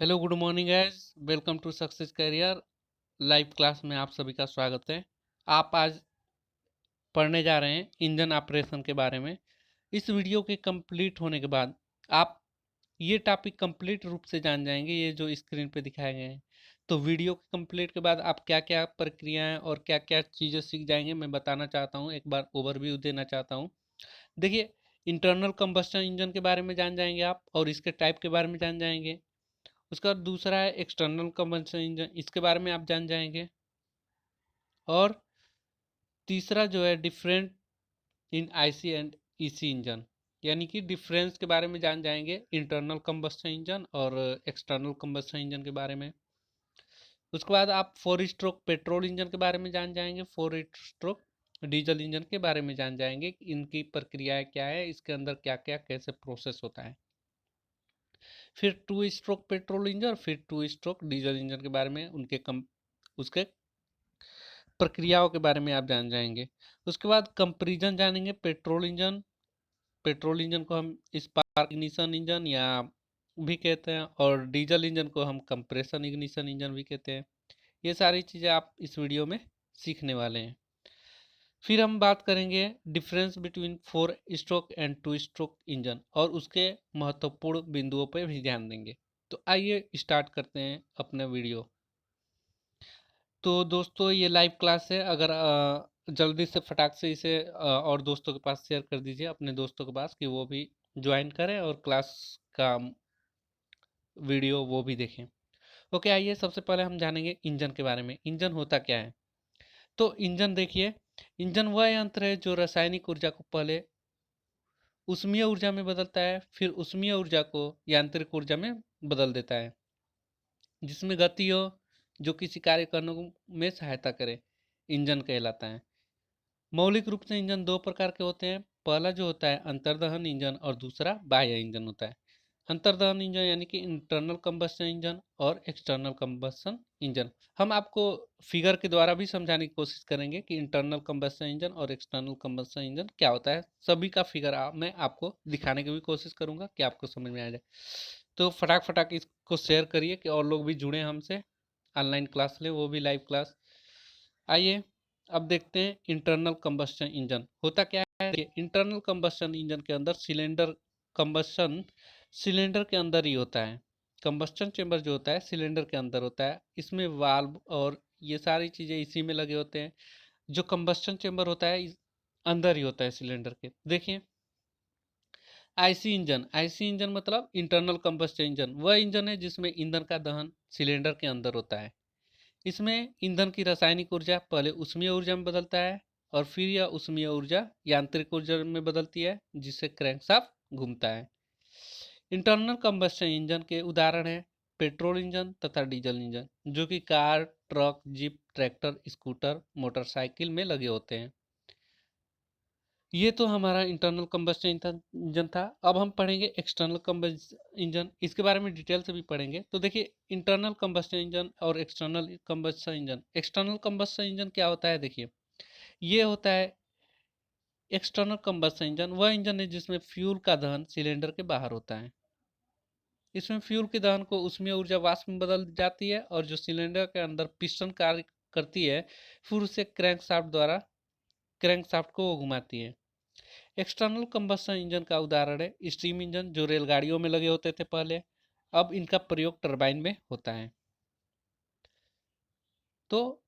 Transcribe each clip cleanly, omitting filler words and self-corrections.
Hello good morning guys. Welcome to success career. Live class में आप सभी का स्वागत है। आप आज पढ़ने जा रहे हैं इंजन ऑपरेशन के बारे में। इस वीडियो के कंप्लीट होने के बाद आप ये टॉपिक कंप्लीट रूप से जान जाएंगे, ये जो स्क्रीन पे दिखाए गए हैं। तो वीडियो के कंप्लीट के बाद आप क्या क्या प्रक्रियाएं और क्या क्या चीज़ें सीख जाएंगे मैं बताना चाहता हूँ, एक बार ओवरव्यू देना चाहता हूँ। देखिए, इंटरनल कंबस्शन इंजन के बारे में जान जाएंगे आप और इसके टाइप के बारे में जान जाएंगे। उसका दूसरा है एक्सटर्नल कंबशन इंजन, इसके बारे में आप जान जाएंगे। और तीसरा जो है different in IC and EC engine, यानी कि डिफरेंस के बारे में जान जाएंगे इंटरनल कंबशन इंजन और एक्सटर्नल कंबशन इंजन के बारे में। उसके बाद आप 4 स्ट्रोक पेट्रोल इंजन के बारे में जान जाएंगे, 4 स्ट्रोक डीजल इंजन के बारे में जान जाएंगे, इनकी प्रक्रियाएं क्या है, इसके अंदर क्या क्या कैसे प्रोसेस होता है। फिर 2 स्ट्रोक पेट्रोल इंजन, फिर 2 स्ट्रोक डीजल इंजन के बारे में उसके प्रक्रियाओं के बारे में आप जान जाएंगे। उसके बाद कंपैरिजन जानेंगे। पेट्रोल इंजन को हम स्पार्क इग्निशन इंजन या भी कहते हैं और डीजल इंजन को हम कंप्रेशन इग्निशन इंजन भी कहते हैं। ये सारी चीज़ें आप इस वीडियो में सीखने वाले हैं। फिर हम बात करेंगे difference between 4 stroke and 2 stroke engine और उसके महत्वपूर्ण बिंदुओं पर भी ध्यान देंगे। तो आइए स्टार्ट करते हैं अपना वीडियो। तो दोस्तों, ये लाइव क्लास है। अगर जल्दी से फटाक से इसे और दोस्तों के पास शेयर कर दीजिए, अपने दोस्तों के पास, कि वो भी ज्वाइन करें और क्लास का वीडियो वो भी देखें। ओके, आइए सबसे पहले हम जानेंगे इंजन के बारे में। इंजन होता क्या है? तो इंजन देखिए, इंजन वह यंत्र है जो रासायनिक ऊर्जा को पहले उष्मीय ऊर्जा में बदलता है, फिर उष्मीय ऊर्जा को यांत्रिक ऊर्जा में बदल देता है, जिसमें गति हो, जो किसी कार्य करने में सहायता करे, इंजन कहलाता है। मौलिक रूप से इंजन दो प्रकार के होते हैं। पहला जो होता है अंतर्दहन इंजन और दूसरा बाह्य इंजन होता है। अंतर्दहन इंजन यानी कि इंटरनल कंबस्शन इंजन और एक्सटर्नल कंबस्शन इंजन। हम आपको फिगर के द्वारा भी समझाने की कोशिश करेंगे कि इंटरनल कंबस्शन इंजन और एक्सटर्नल कंबस्शन इंजन क्या होता है। सभी का फिगर मैं आपको दिखाने की भी कोशिश करूंगा कि आपको समझ में आ जाए। तो फटाक फटाक इसको शेयर करिए कि और लोग भी जुड़े हमसे, ऑनलाइन क्लास ले, वो भी लाइव क्लास। आइए अब देखते हैं इंटरनल कंबस्शन इंजन होता क्या है। इंटरनल कंबस्शन इंजन के अंदर कंबस्शन सिलेंडर के अंदर ही होता है। कंबस्शन चेंबर जो होता है सिलेंडर के अंदर होता है। इसमें वाल्व और ये सारी चीज़ें इसी में लगे होते हैं। जो कंबस्शन चेंबर होता है अंदर ही होता है सिलेंडर के। देखिए, आईसी इंजन मतलब इंटरनल कंबस्शन इंजन, वह इंजन है जिसमें ईंधन का दहन सिलेंडर के अंदर होता है। इसमें ईंधन की रासायनिक ऊर्जा पहले ऊष्मीय ऊर्जा में बदलता है और फिर यह ऊष्मीय ऊर्जा यांत्रिक ऊर्जा में बदलती है, जिससे क्रैंकशाफ्ट घूमता है। इंटरनल कंबस्शन इंजन के उदाहरण हैं पेट्रोल इंजन तथा डीजल इंजन, जो कि car, truck, jeep, tractor, scooter, motorcycle में लगे होते हैं। ये तो हमारा इंटरनल कंबस्शन इंजन था। अब हम पढ़ेंगे एक्सटर्नल कंबस्शन इंजन, इसके बारे में डिटेल से भी पढ़ेंगे। तो देखिए, इंटरनल कंबस्शन इंजन और external combustion engine. External combustion engine क्या होता है? देखिए, ये होता है एक्सटर्नल कंबस्शन इंजन, वह इंजन है जिसमें फ्यूल का दहन सिलेंडर के बाहर होता है। इसमें फ्यूल के दहन को उसमें ऊर्जा वाष्प में बदल जाती है और जो सिलेंडर के अंदर पिस्टन कार्य करती है, फिर उसे क्रैंकशाफ्ट को वो घुमाती है। एक्सटर्नल कंबस्शन इंजन का उदाहरण है स्टीम इंजन, जो रेलगाड़ियों में लगे होते थे पहले, अब इनका प्रयोग टरबाइन में होता है। तो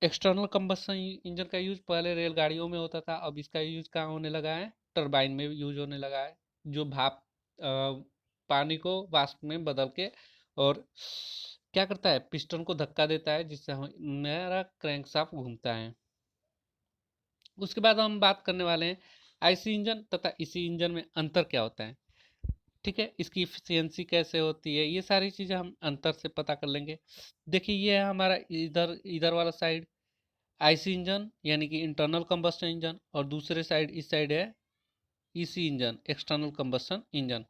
एक्सटर्नल कंबस्शन इंजन का यूज पहले रेलगाड़ियों में होता था, अब इसका यूज कहाँ होने लगा है? टरबाइन में यूज होने लगा है, जो भाप पानी को वाष्प में बदल के और क्या करता है, पिस्टन को धक्का देता है, जिससे हमारा क्रैंकशाफ्ट घूमता है। उसके बाद हम बात करने वाले हैं आईसी इंजन तथा इसी इंजन में अंतर क्या होता है। ठीक है, इसकी इफिशियंसी कैसे होती है, ये सारी चीज़ें हम अंतर से पता कर लेंगे। देखिए, ये है हमारा इधर इधर वाला साइड आईसी इंजन यानी कि इंटरनल कंबस्शन इंजन, और दूसरे साइड इस साइड है EC engine external combustion engine.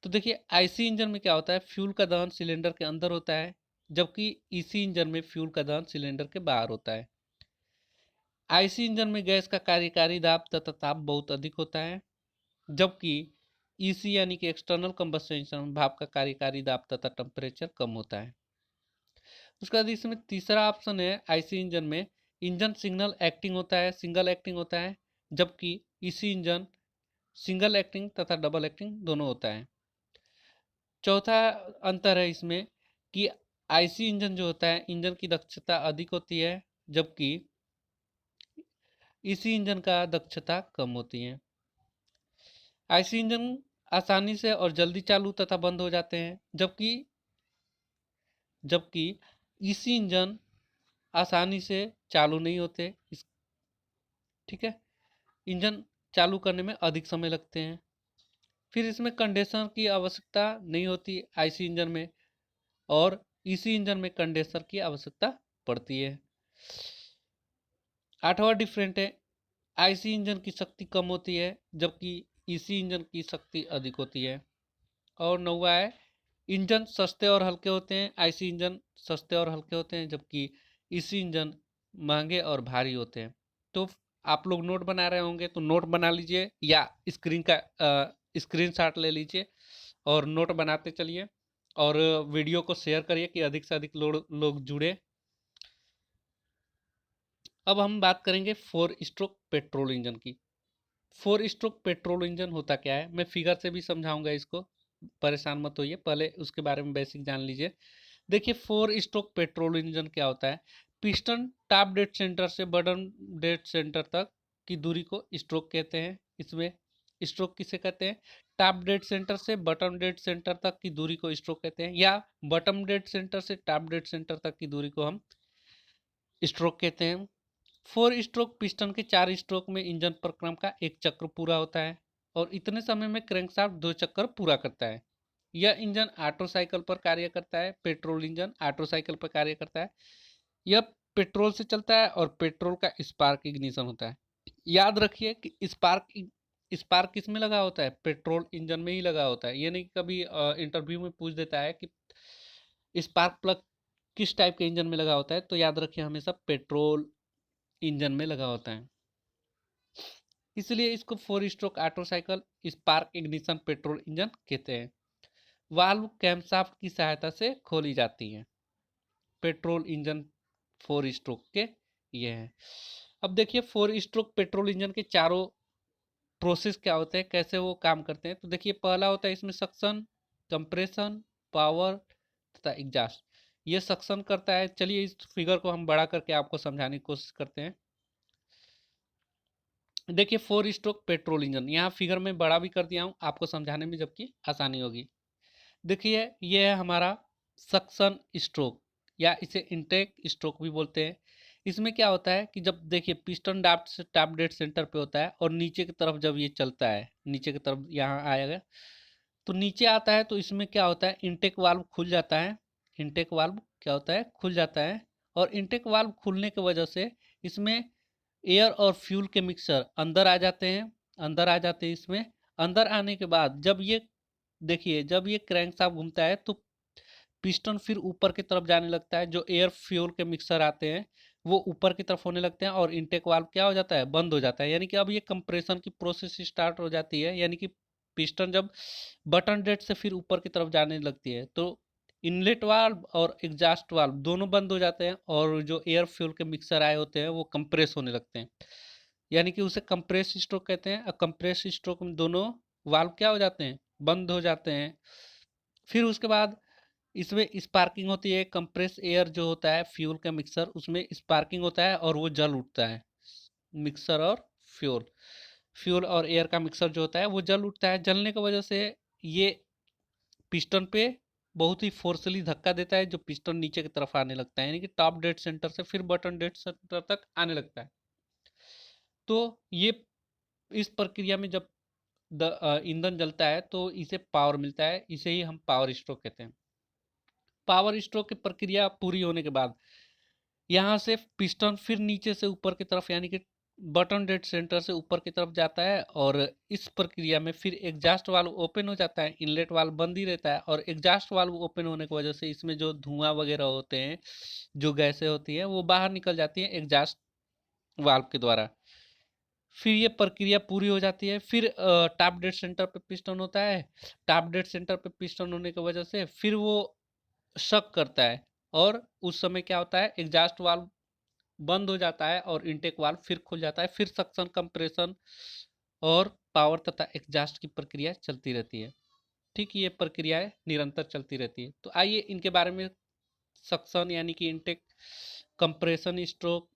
तो देखिए, आईसी इंजन में क्या होता है, फ्यूल का दहन सिलेंडर के अंदर होता है, जबकि ईसी इंजन में फ्यूल का दहन सिलेंडर के बाहर होता है। आईसी इंजन में गैस का कार्यकारी दाब तथा ताप बहुत अधिक होता है, जबकि ईसी यानी कि एक्सटर्नल कंबस्शन इंजन में भाप का कार्यकारी दाब तथा टेम्परेचर कम होता है। उसके बाद इसमें तीसरा ऑप्शन है आईसी इंजन में इंजन सिग्नल एक्टिंग होता है, सिंगल एक्टिंग होता है, जबकि ईसी इंजन सिंगल एक्टिंग तथा डबल एक्टिंग दोनों होता है। चौथा अंतर है इसमें कि आईसी इंजन जो होता है इंजन की दक्षता अधिक होती है, जबकि ईसी इंजन का दक्षता कम होती है। आईसी इंजन आसानी से और जल्दी चालू तथा बंद हो जाते हैं, जबकि ईसी इंजन आसानी से चालू नहीं होते। ठीक है, इंजन चालू करने में अधिक समय लगते हैं। फिर इसमें कंडेंसर की आवश्यकता नहीं होती आईसी इंजन में, और ईसी इंजन में कंडेंसर की आवश्यकता पड़ती है। आठवां डिफरेंट है आईसी इंजन की शक्ति कम होती है, जबकि ईसी इंजन की शक्ति अधिक होती है। और नौवा है इंजन सस्ते और हल्के होते हैं, आईसी इंजन सस्ते और हल्के होते हैं, जबकि ईसी इंजन महंगे और भारी होते हैं। तो आप लोग नोट बना रहे होंगे तो नोट बना लीजिए या स्क्रीनशॉट ले लीजिए और नोट बनाते चलिए, और वीडियो को शेयर करिए कि अधिक से अधिक लोग जुड़े। अब हम बात करेंगे 4 स्ट्रोक पेट्रोल इंजन की। 4 स्ट्रोक पेट्रोल इंजन होता क्या है, मैं फिगर से भी समझाऊंगा इसको, परेशान मत होइए, पहले उसके बारे में बेसिक जान लीजिए। देखिए 4 स्ट्रोक पेट्रोल इंजन क्या होता है, पिस्टन टॉप डेड सेंटर से बॉटम डेड सेंटर तक की दूरी को स्ट्रोक कहते हैं। इसमें स्ट्रोक किसे कहते हैं, टॉप डेड सेंटर से बॉटम डेड सेंटर तक की दूरी को स्ट्रोक कहते हैं, या बॉटम डेड सेंटर से टॉप डेड सेंटर तक की दूरी को हम स्ट्रोक कहते हैं। 4 स्ट्रोक पिस्टन के 4 स्ट्रोक में इंजन प्रक्रम का एक चक्र पूरा होता है, और इतने समय में क्रैंकशाफ्ट 2 चक्कर पूरा करता है। यह इंजन ऑटो साइकिल पर कार्य करता है, पेट्रोल इंजन ऑटो साइकिल पर कार्य करता है। यह पेट्रोल से चलता है और पेट्रोल का स्पार्क इग्निशन होता है। याद रखिए कि स्पार्क किस में लगा होता है, पेट्रोल इंजन में ही लगा होता है। ये नहीं कि कभी इंटरव्यू में पूछ देता है कि स्पार्क प्लग किस टाइप के इंजन में लगा होता है, तो याद रखिए हमेशा पेट्रोल इंजन में लगा होता है। इसलिए इसको 4 stroke auto cycle spark ignition petrol engine कहते हैं। वाल्व कैमशाफ्ट की सहायता से खोली जाती है। पेट्रोल इंजन 4 स्ट्रोक के ये हैं। अब देखिए 4 स्ट्रोक पेट्रोल इंजन के चारों प्रोसेस क्या होते हैं, कैसे वो काम करते हैं। तो देखिए पहला होता है इसमें सक्शन, कंप्रेशन, पावर तथा एग्जॉस्ट। ये सक्शन करता है। चलिए इस फिगर को हम बड़ा करके आपको समझाने की कोशिश करते हैं। देखिए 4 स्ट्रोक पेट्रोल इंजन, यहाँ फिगर में बड़ा भी कर दिया हूँ आपको समझाने में, जबकि आसानी होगी। देखिए ये है हमारा सक्शन स्ट्रोक, या इसे इंटेक स्ट्रोक भी बोलते हैं। इसमें क्या होता है कि जब देखिए पिस्टन डाफ्ट से टॉप डेड सेंटर पे होता है, और नीचे की तरफ जब ये चलता है, नीचे की तरफ यहाँ आएगा तो नीचे आता है, तो इसमें क्या होता है, इनटेक वाल्व खुल जाता है। इनटेक वाल्व क्या होता है, खुल जाता है, और इनटेक वाल्व खुलने की वजह से इसमें एयर और फ्यूल के मिक्सर अंदर आ जाते हैं। इसमें अंदर आने के बाद जब ये देखिए जब ये क्रैंकशाफ्ट घूमता है तो पिस्टन फिर ऊपर की तरफ जाने लगता है। जो एयर फ्यूल के मिक्सर आते हैं वो ऊपर की तरफ होने लगते हैं, और इनटेक वाल्व क्या हो जाता है, बंद हो जाता है। यानी कि अब ये कंप्रेशन की प्रोसेस स्टार्ट हो जाती है, यानी कि पिस्टन जब बटन डेड से फिर ऊपर की तरफ जाने लगती है तो इनलेट वाल्व और एग्जॉस्ट वाल्व दोनों बंद हो जाते हैं, और जो एयर फ्यूल के मिक्सर आए होते हैं वो कंप्रेस होने लगते हैं। यानी कि उसे कंप्रेस स्ट्रोक कहते हैं। और कंप्रेस स्ट्रोक में दोनों वाल्व क्या हो जाते हैं, बंद हो जाते हैं। फिर उसके बाद इसमें स्पार्किंग होती है। कंप्रेस एयर जो होता है फ्यूल का मिक्सर, उसमें स्पार्किंग होता है और वो जल उठता है। मिक्सर और फ्यूल फ्यूल और एयर का मिक्सर जो होता है वो जल उठता है। जलने की वजह से ये पिस्टन पे बहुत ही फोर्सली धक्का देता है, जो पिस्टन नीचे की तरफ आने लगता है, यानी कि टॉप डेड सेंटर से फिर बटन डेड सेंटर तक आने लगता है। तो ये इस प्रक्रिया में जब ईंधन जलता है तो इसे पावर मिलता है, इसे ही हम पावर स्ट्रोक कहते हैं। पावर स्ट्रोक की प्रक्रिया पूरी होने के बाद यहाँ से पिस्टन फिर नीचे से ऊपर की तरफ, यानी कि बटन डेड सेंटर से ऊपर की तरफ जाता है, और इस प्रक्रिया में फिर एग्जॉस्ट वाल्व ओपन हो जाता है। इनलेट वाल्व बंद ही रहता है, और एग्जॉस्ट वाल्व ओपन होने की वजह से इसमें जो धुआं वगैरह होते हैं, जो गैसें होती हैं, वो बाहर निकल जाती हैं एग्जॉस्ट वाल्व के द्वारा। फिर ये प्रक्रिया पूरी हो जाती है, फिर टॉप डेड सेंटर पे पिस्टन होता है। टॉप डेड सेंटर पे पिस्टन होने की वजह से फिर वो शक करता है, और उस समय क्या होता है, एग्जॉस्ट वाल्व बंद हो जाता है और इनटेक वाल्व फिर खुल जाता है। फिर सक्शन, कंप्रेशन और पावर तथा एग्जॉस्ट की प्रक्रिया चलती रहती है। ठीक, ये प्रक्रियाएं निरंतर चलती रहती है। तो आइए इनके बारे में सक्शन यानी कि intake, compression stroke,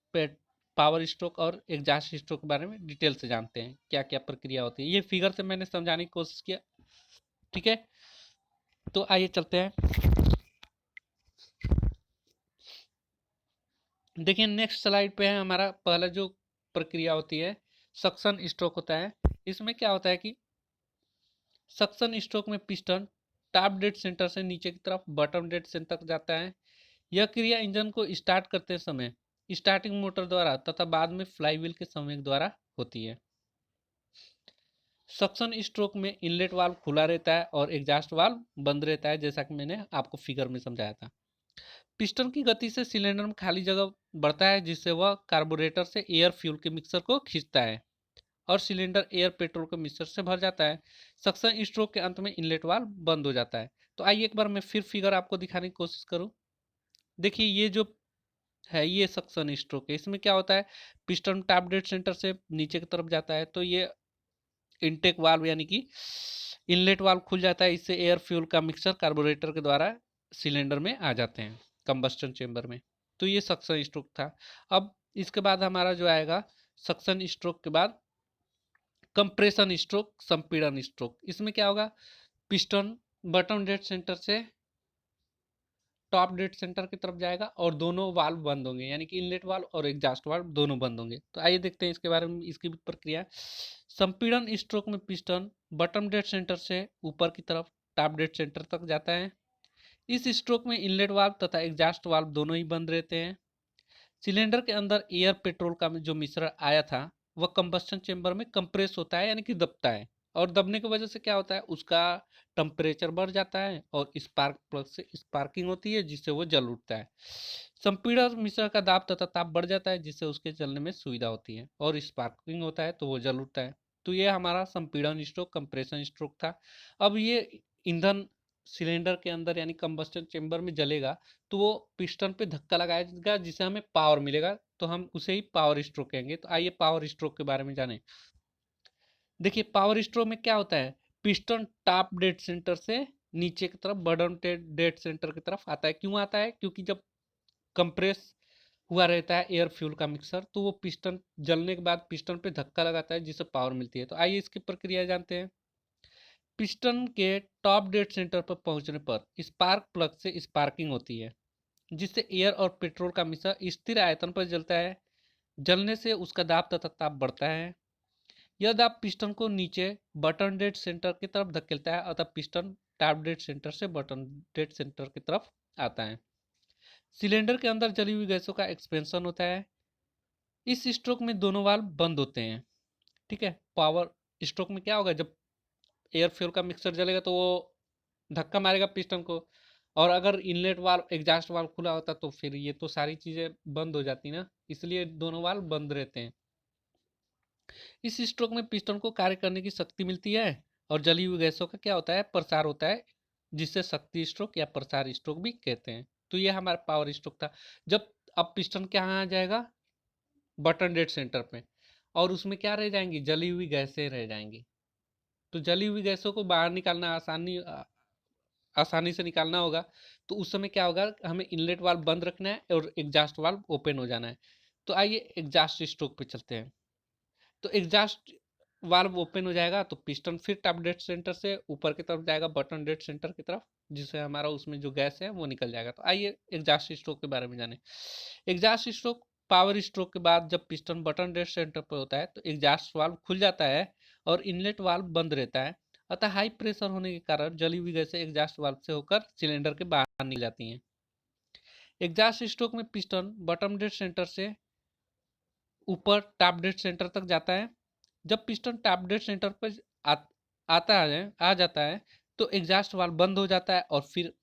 power stroke और एग्जॉस्ट स्ट्रोक के बारे में डिटेल से जानते हैं, क्या क्या प्रक्रिया होती है। ये फिगर से मैंने समझाने की कोशिश किया, ठीक है। तो आइए चलते हैं। देखिए नेक्स्ट स्लाइड पे है हमारा पहला जो प्रक्रिया होती है, सक्शन स्ट्रोक होता है। इसमें क्या होता है कि सक्शन स्ट्रोक में पिस्टन टॉप डेड सेंटर से नीचे की तरफ बॉटम डेड सेंटर तक जाता है। यह क्रिया इंजन को स्टार्ट करते समय स्टार्टिंग मोटर द्वारा तथा बाद में फ्लाईव्हील के संवेग द्वारा होती है। सक्शन स्ट्रोक में इनलेट वाल्व खुला रहता है और एग्जॉस्ट वाल्व बंद रहता है, जैसा कि मैंने आपको फिगर में समझाया था। पिस्टन की गति से सिलेंडर में खाली जगह बढ़ता है, जिससे वह कार्बोरेटर से एयर फ्यूल के मिक्सर को खींचता है और सिलेंडर एयर पेट्रोल के मिक्सर से भर जाता है। सक्शन स्ट्रोक के अंत में इनलेट वाल्व बंद हो जाता है। तो आइए एक बार मैं फिर फिगर आपको दिखाने की कोशिश करूं। देखिए ये जो है ये सक्शन स्ट्रोक है। इसमें क्या होता है, पिस्टन टॉप डेड सेंटर से नीचे की तरफ जाता है, तो ये इनटेक वाल्व यानी कि इनलेट वाल्व खुल जाता है। इससे एयर फ्यूल का मिक्सर कार्बोरेटर के द्वारा सिलेंडर में आ जाते हैं, कंबस्टन चेंबर में। तो ये सक्शन स्ट्रोक था। अब इसके बाद हमारा जो आएगा सक्शन स्ट्रोक के बाद कंप्रेशन स्ट्रोक, संपीड़न स्ट्रोक। इसमें क्या होगा, पिस्टन बॉटम डेड सेंटर से टॉप डेड सेंटर की तरफ जाएगा और दोनों वाल्व बंद होंगे, यानी कि इनलेट वाल्व और एग्जॉस्ट वाल्व दोनों बंद होंगे। तो आइए देखते हैं इसके बारे में, इसकी भी प्रक्रिया। संपीड़न स्ट्रोक में पिस्टन बॉटम डेड सेंटर से ऊपर की तरफ टॉप डेड सेंटर तक जाता है। इस स्ट्रोक में इनलेट वाल्व तथा एग्जॉस्ट वाल्व दोनों ही बंद रहते हैं। सिलेंडर के अंदर एयर पेट्रोल का जो मिश्रण आया था वह कंबस्टन चेंबर में कंप्रेस होता है, यानी कि दबता है। और दबने की वजह से क्या होता है, उसका टेम्परेचर बढ़ जाता है और स्पार्क प्लग से स्पार्किंग होती है, जिससे वो जल उठता है। संपीड़न मिश्रण का दाब तथा ताप बढ़ जाता है, जिससे उसके जलने में सुविधा होती है और स्पार्किंग होता है तो वो जल उठता है। तो ये हमारा संपीड़न स्ट्रोक, कंप्रेशन स्ट्रोक था। अब ये ईंधन सिलेंडर के अंदर यानी कंबस्टन चेंबर में जलेगा, तो वो पिस्टन पे धक्का लगाएगा, जिससे हमें पावर मिलेगा, तो हम उसे ही पावर स्ट्रोक कहेंगे। तो आइए पावर स्ट्रोक के बारे में जानें। देखिए पावर स्ट्रोक में क्या होता है, पिस्टन टॉप डेड सेंटर से नीचे की तरफ बॉटम डेड सेंटर की तरफ आता है। क्यों आता है, क्योंकि जब कंप्रेस हुआ रहता है एयर फ्यूल का मिक्सर, तो वो पिस्टन जलने के बाद पिस्टन पे धक्का लगाता है, जिससे पावर मिलती है। तो आइए इसकी प्रक्रिया जानते हैं। पिस्टन के टॉप डेड सेंटर पर पहुंचने पर स्पार्क प्लग से स्पार्किंग होती है, जिससे एयर और पेट्रोल का मिश्रण स्थिर आयतन पर जलता है। जलने से उसका दाब तथा ताप बढ़ता है। यह दाब पिस्टन को नीचे बटन डेड सेंटर की तरफ धकेलता है, अतः पिस्टन टॉप डेड सेंटर से बटन डेड सेंटर की तरफ आता है। सिलेंडर के अंदर जली हुई गैसों का एक्सपेंशन होता है। इस स्ट्रोक में दोनों वाल्व बंद होते हैं। ठीक है, पावर स्ट्रोक में क्या होगा, जब एयर फ्यूल का मिक्सर जलेगा तो वो धक्का मारेगा पिस्टन को, और अगर इनलेट वाल्व एग्जॉस्ट वाल्व खुला होता तो फिर ये तो सारी चीजें बंद हो जाती ना, इसलिए दोनों वाल्व बंद रहते हैं। इस स्ट्रोक में पिस्टन को कार्य करने की शक्ति मिलती है और जली हुई गैसों का क्या होता है, प्रसार होता है, जिससे शक्ति स्ट्रोक या प्रसार स्ट्रोक भी कहते हैं। तो ये हमारा पावर स्ट्रोक था। जब अब पिस्टन कहाँ आ जाएगा, बटन डेड सेंटर पे, और उसमें क्या रह जाएंगी, जली हुई गैसें रह जाएंगी। तो जली हुई गैसों को बाहर निकालना आसानी से निकालना होगा। तो उस समय क्या होगा, हमें इनलेट वाल्व बंद रखना है और एग्जॉस्ट वाल्व ओपन हो जाना है। तो आइए एग्जॉस्ट स्ट्रोक पे चलते हैं। तो एग्जॉस्ट वाल्व ओपन हो जाएगा तो पिस्टन फिर टॉप डेड सेंटर से ऊपर की तरफ जाएगा बटन डेड सेंटर की तरफ, जिससे हमारा उसमें जो गैस है वो निकल जाएगा। तो आइए एग्जॉस्ट स्ट्रोक के बारे में जाने। एग्जॉस्ट स्ट्रोक पावर स्ट्रोक के बाद जब पिस्टन बटन डेड सेंटर पर होता है तो एग्जॉस्ट वाल्व खुल जाता है और इनलेट वाल्व बंद रहता है। अतः हाई प्रेशर होने के कारण जली हुई गैसें एग्जॉस्ट वाल्व से होकर सिलेंडर के बाहर निकल जाती हैं। एग्जॉस्ट स्ट्रोक में पिस्टन बटन डेड सेंटर से ऊपर टॉप डेड सेंटर तक जाता है। जब पिस्टन टॉप डेड सेंटर पर आ, आता है आ जाता है तो एग्जॉस्ट वाल्व बंद हो जाता है और फिर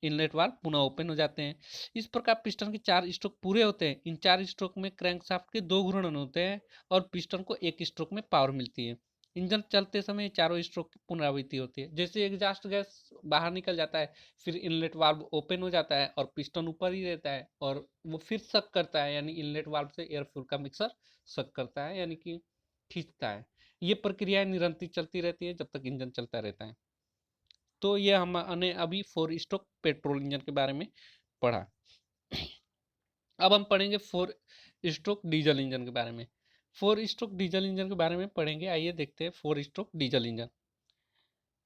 इनलेट वाल्व पुनः ओपन हो जाते हैं। इस प्रकार पिस्टन के 4 स्ट्रोक पूरे होते हैं। इन 4 स्ट्रोक में क्रैंकशाफ्ट के 2 घूर्णन होते हैं और पिस्टन को 1 स्ट्रोक में पावर मिलती है। इंजन चलते समय चारों स्ट्रोक की पुनरावृत्ति होती है। जैसे एग्जॉस्ट गैस बाहर निकल जाता है, फिर इनलेट वाल्व ओपन हो जाता है और पिस्टन ऊपर ही रहता है और वो फिर सक करता है, यानी इनलेट वाल्व से एयर फ्यूल का मिक्सर सक करता है, यानी कि खींचता है। ये प्रक्रिया निरंतर चलती रहती है जब तक इंजन चलता रहता है। तो ये हमने अभी 4 स्ट्रोक पेट्रोल इंजन के बारे में पढ़ा। अब हम पढ़ेंगे 4 स्ट्रोक डीजल इंजन के बारे में। 4 स्ट्रोक डीजल इंजन के बारे में पढ़ेंगे। आइए देखते हैं 4 स्ट्रोक डीजल इंजन।